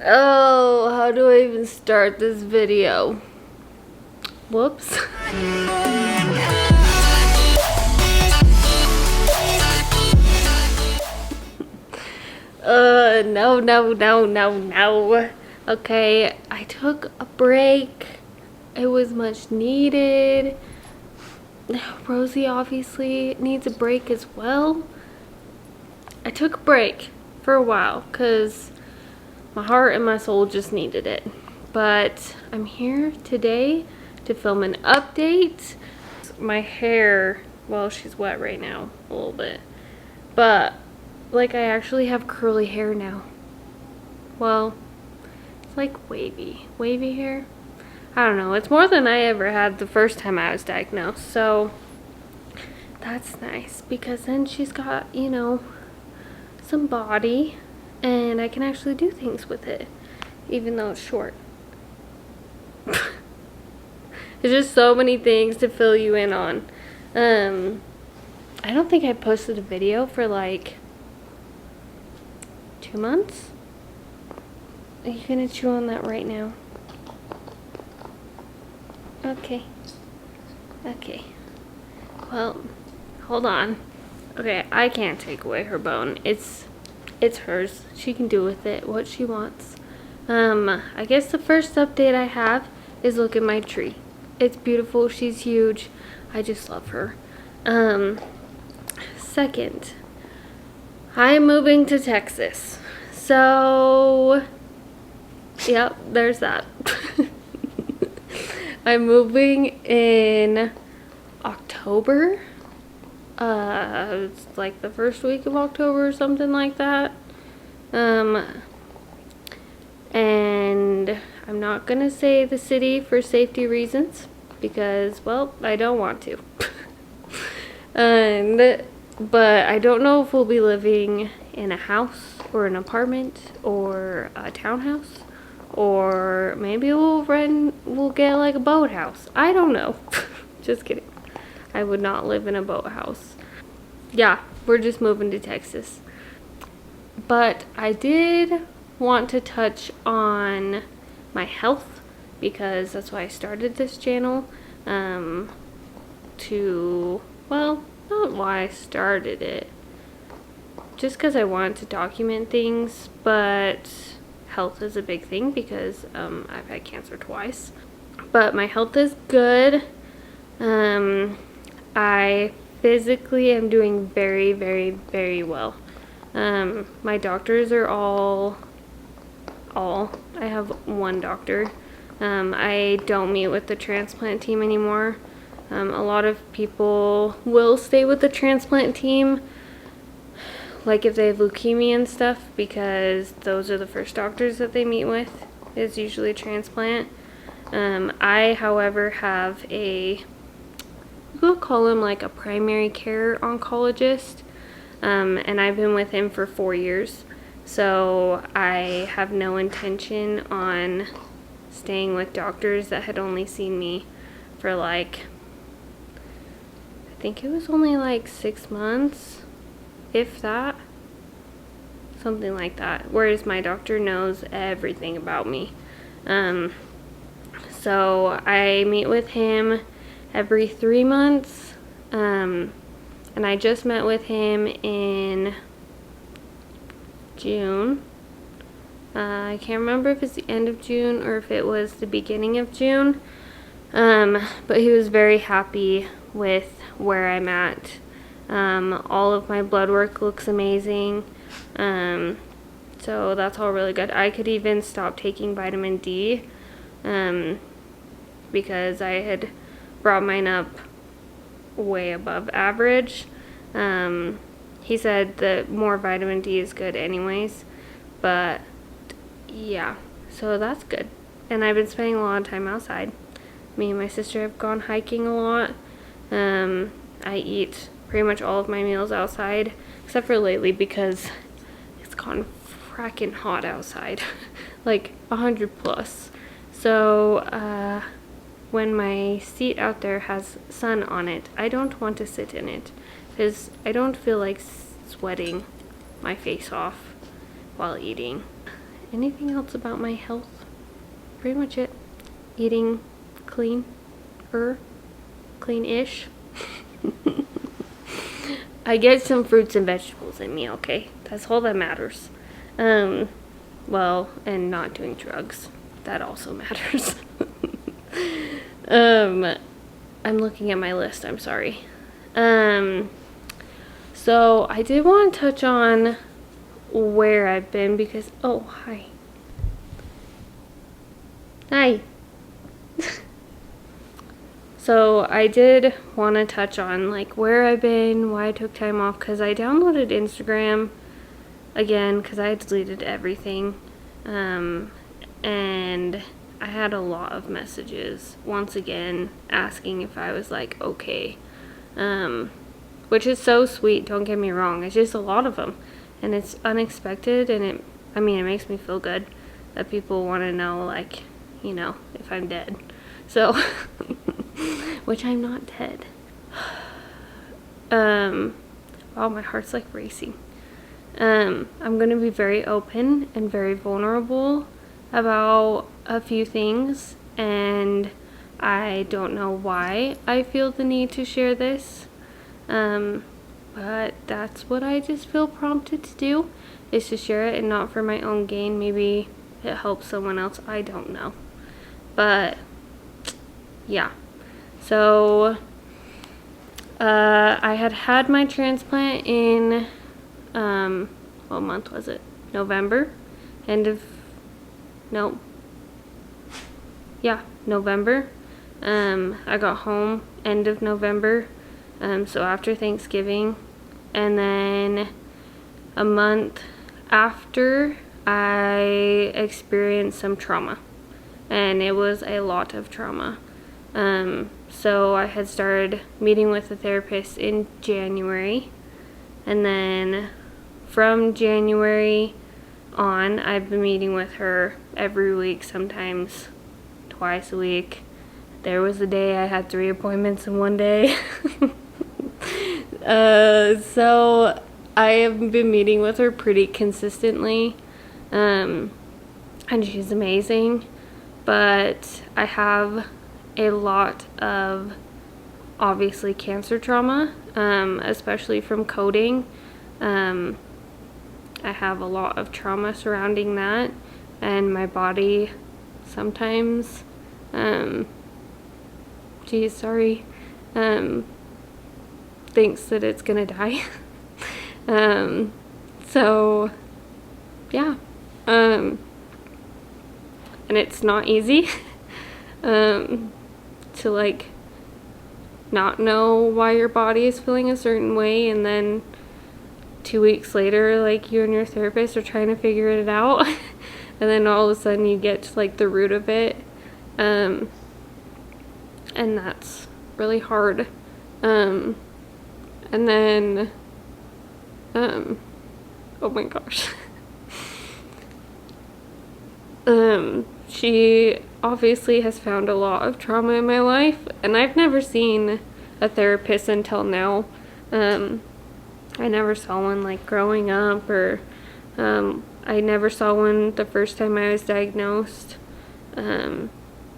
Oh, how do I even start this video? Whoops. No. Okay, I took a break. It was much needed. Rosie obviously needs a break as well. I took a break for a while because my heart and my soul just needed it. But I'm here today to film an update. My hair, well, she's wet right now a little bit, but like I actually have curly hair now. Well, it's like wavy hair. I don't know, it's more than I ever had the first time I was diagnosed, so that's nice because then she's got, you know, some body and I can actually do things with it even though it's short. There's just so many things to fill you in on. I don't think I posted a video for like 2 months. Are you gonna chew on that right now? Okay. Well, hold on. Okay, I can't take away her bone. It's hers. She can do with it what she wants. I guess the first update I have is look at my tree. It's beautiful. She's huge. I just love her. Second, I'm moving to Texas. So, yep, there's that. I'm moving in October. It's like the first week of October or something like that. And I'm not gonna say the city for safety reasons because, well, I don't want to. But I don't know if we'll be living in a house or an apartment or a townhouse, or maybe we'll get like a boathouse. I don't know. Just kidding. I would not live in a boathouse. Yeah, we're just moving to Texas. But I did want to touch on my health because that's why I started this channel. Well, not why I started it. Just because I wanted to document things, but health is a big thing because I've had cancer twice. But my health is good. I physically am doing very well. My doctors are all. I have one doctor. I don't meet with the transplant team anymore. A lot of people will stay with the transplant team, like if they have leukemia and stuff, because those are the first doctors that they meet with, is usually transplant. I, however, have we'll call him like a primary care oncologist, and I've been with him for 4 years. So I have no intention on staying with doctors that had only seen me for like, I think it was only like 6 months, if that. Something like that. Whereas my doctor knows everything about me. So I meet with him every 3 months. And I just met with him in June. I can't remember if it's the end of June or if it was the beginning of June. But he was very happy with where I'm at. All of my blood work looks amazing. So that's all really good. I could even stop taking vitamin D because I had brought mine up way above average. He said that more vitamin D is good anyways, but yeah, so that's good. And I've been spending a lot of time outside. Me and my sister have gone hiking a lot. I eat pretty much all of my meals outside, except for lately because it's gotten fracking hot outside, like 100 plus. So when my seat out there has sun on it, I don't want to sit in it because I don't feel like sweating my face off while eating. anything else about my health? Pretty much it. Eating clean-ish. I get some fruits and vegetables in me, okay? That's all that matters. Well, and not doing drugs. That also matters. I'm looking at my list, I'm sorry. So I did want to touch on where I've been because, oh, hi. Hi. So I did want to touch on like where I've been, why I took time off, because I downloaded Instagram again because I had deleted everything. And I had a lot of messages once again asking if I was like okay. Which is so sweet, don't get me wrong. It's just a lot of them. And it's unexpected, and it makes me feel good that people want to know, like, you know, if I'm dead. So, which I'm not dead. Oh, my heart's like racing. I'm going to be very open and very vulnerable about a few things, and I don't know why I feel the need to share this. But that's what I just feel prompted to do, is to share it, and not for my own gain. Maybe it helps someone else, I don't know. But yeah, so I had my transplant in what month was it? November. November. I got home end of November. So after Thanksgiving, and then a month after, I experienced some trauma, and it was a lot of trauma. So I had started meeting with a therapist in January, and then from January on, I've been meeting with her every week, sometimes twice a week. There was a day I had 3 appointments in one day. So I have been meeting with her pretty consistently, and she's amazing, but I have a lot of, obviously, cancer trauma, especially from coding. I have a lot of trauma surrounding that, and my body sometimes, thinks that it's gonna die. So yeah, and it's not easy to like not know why your body is feeling a certain way, and then 2 weeks later, like, you and your therapist are trying to figure it out, and then all of a sudden you get to like the root of it, and that's really hard. And then, oh my gosh. She obviously has found a lot of trauma in my life, and I've never seen a therapist until now. I never saw one like growing up, or I never saw one the first time I was diagnosed,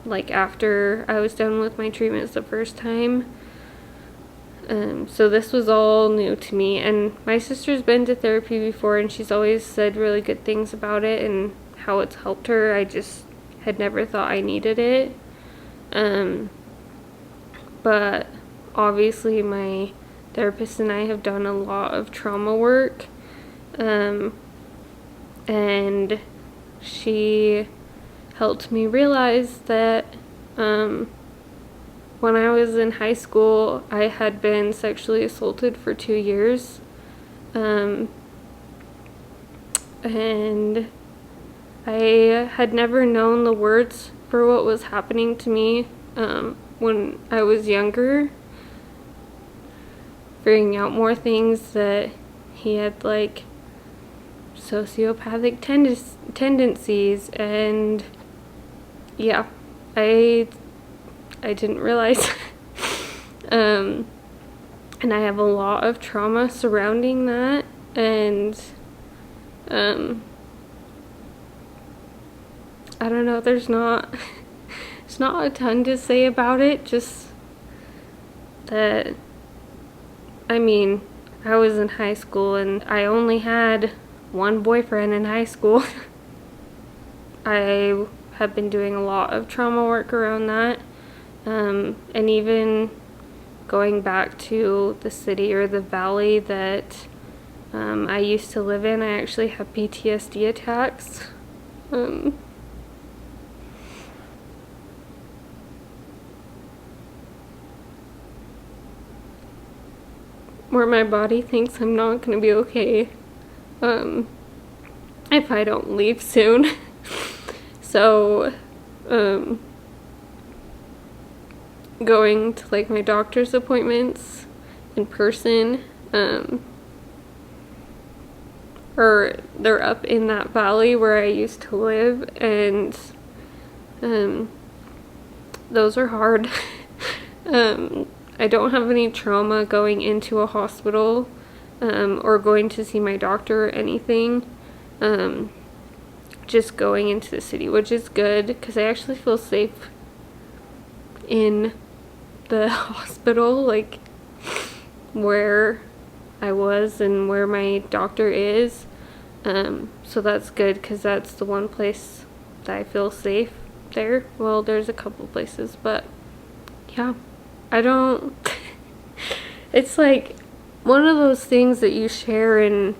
like after I was done with my treatments the first time. So this was all new to me, and my sister's been to therapy before, and she's always said really good things about it and how it's helped her. I just had never thought I needed it. But obviously my therapist and I have done a lot of trauma work, and she helped me realize that when I was in high school, I had been sexually assaulted for 2 years, and I had never known the words for what was happening to me when I was younger, figuring out more things that he had like sociopathic tendencies, and yeah, I didn't realize. And I have a lot of trauma surrounding that, and I don't know, there's not a ton to say about it, just that, I mean, I was in high school and I only had one boyfriend in high school. I have been doing a lot of trauma work around that, and even going back to the city or the valley that I used to live in. I actually have PTSD attacks. Where my body thinks I'm not going to be okay if I don't leave soon. So, going to like my doctor's appointments in person, or they're up in that valley where I used to live, and those are hard. I don't have any trauma going into a hospital or going to see my doctor or anything. Just going into the city, which is good because I actually feel safe in the hospital, like where I was and where my doctor is. So that's good because that's the one place that I feel safe there. Well, there's a couple places, but yeah, I don't it's like one of those things that you share, and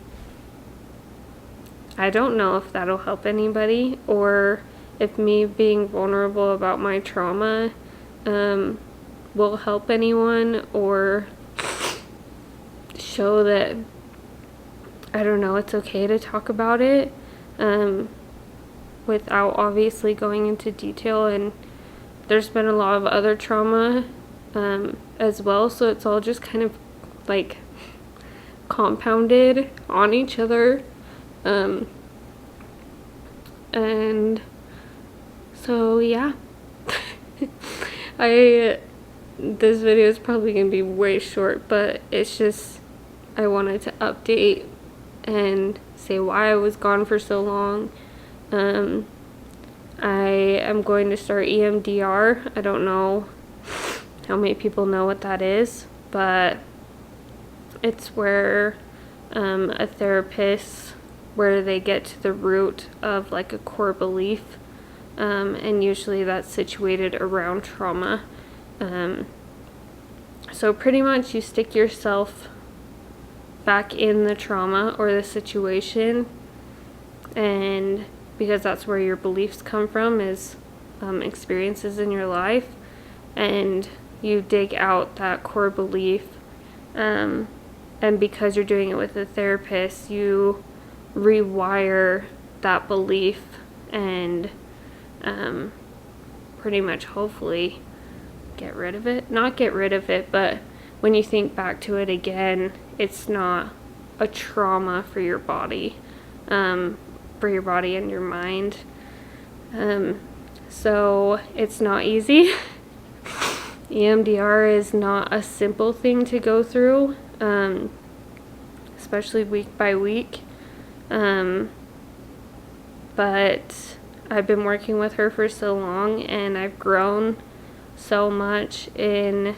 I don't know if that'll help anybody or if me being vulnerable about my trauma will help anyone or show that, I don't know, it's okay to talk about it without obviously going into detail. And there's been a lot of other trauma as well, so it's all just kind of like compounded on each other. And so yeah, this video is probably gonna be way short, but it's just, I wanted to update and say why I was gone for so long. I am going to start EMDR. I don't know how many people know what that is, but it's where a therapist, where they get to the root of like a core belief, and usually that's situated around trauma. So pretty much you stick yourself back in the trauma or the situation, and because that's where your beliefs come from, is experiences in your life, and you dig out that core belief, and because you're doing it with a therapist, you rewire that belief and pretty much hopefully get rid of it. Not get rid of it, but when you think back to it again, it's not a trauma for your body, and your mind. So it's not easy. EMDR is not a simple thing to go through, especially week by week. But I've been working with her for so long, and I've grown so much in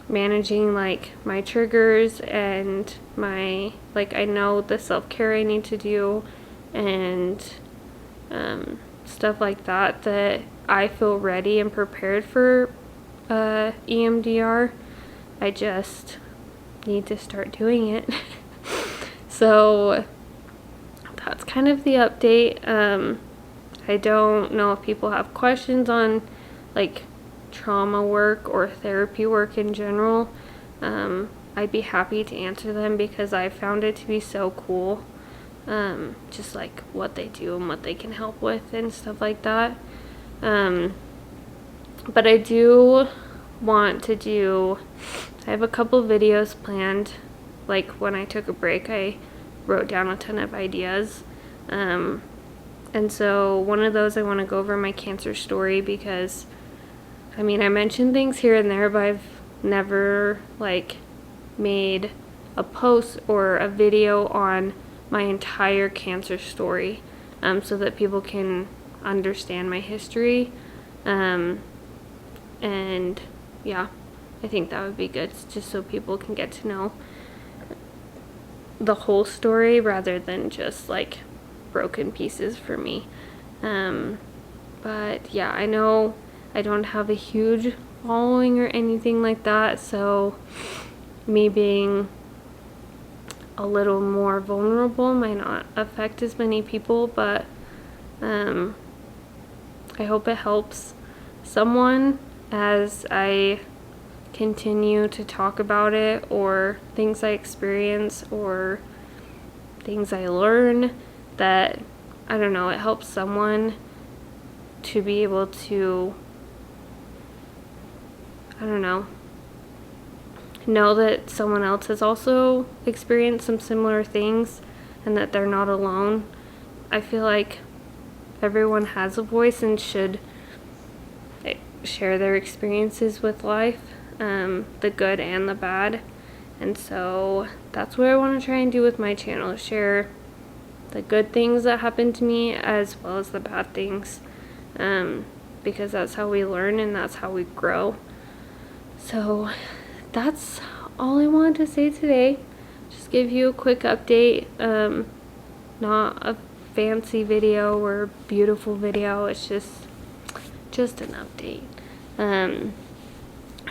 managing like my triggers and my, like, I know the self-care I need to do and stuff like that, that I feel ready and prepared for EMDR. I just need to start doing it. So that's kind of the update. I don't know if people have questions on like trauma work or therapy work in general. I'd be happy to answer them because I found it to be so cool. Just like what they do and what they can help with and stuff like that. But I do want to do, I have a couple videos planned. Like when I took a break, I wrote down a ton of ideas. And so one of those, I want to go over my cancer story because, I mean, I mentioned things here and there, but I've never like made a post or a video on my entire cancer story, so that people can understand my history. And yeah, I think that would be good, just so people can get to know the whole story rather than just like broken pieces for me. But yeah, I know I don't have a huge following or anything like that, so me being a little more vulnerable might not affect as many people, but I hope it helps someone as I continue to talk about it, or things I experience or things I learn, that I don't know, it helps someone to be able to, I don't know that someone else has also experienced some similar things and that they're not alone. I feel like everyone has a voice and should share their experiences with life, the good and the bad. And so that's what I want to try and do with my channel, share the good things that happened to me as well as the bad things, because that's how we learn and that's how we grow. So that's all I wanted to say today. Just give you a quick update. Not a fancy video or beautiful video, it's just an update.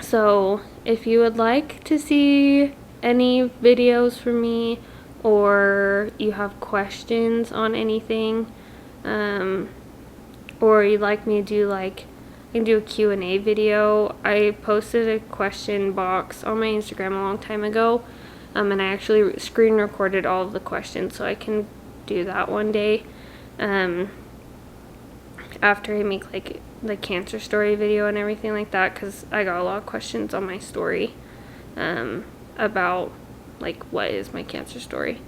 So if you would like to see any videos from me, or you have questions on anything, or you'd like me to do I can do a Q&A video. I posted a question box on my Instagram a long time ago, and I actually screen recorded all of the questions, so I can do that one day, after I make the cancer story video and everything like that, because I got a lot of questions on my story about what is my cancer story.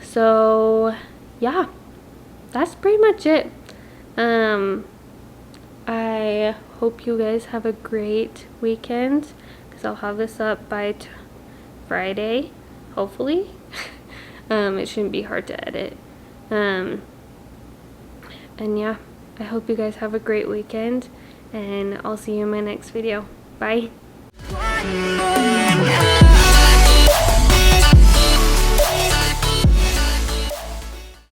So yeah, that's pretty much it. I hope you guys have a great weekend, because I'll have this up by Friday, hopefully. It shouldn't be hard to edit. And yeah, I hope you guys have a great weekend, and I'll see you in my next video. Bye.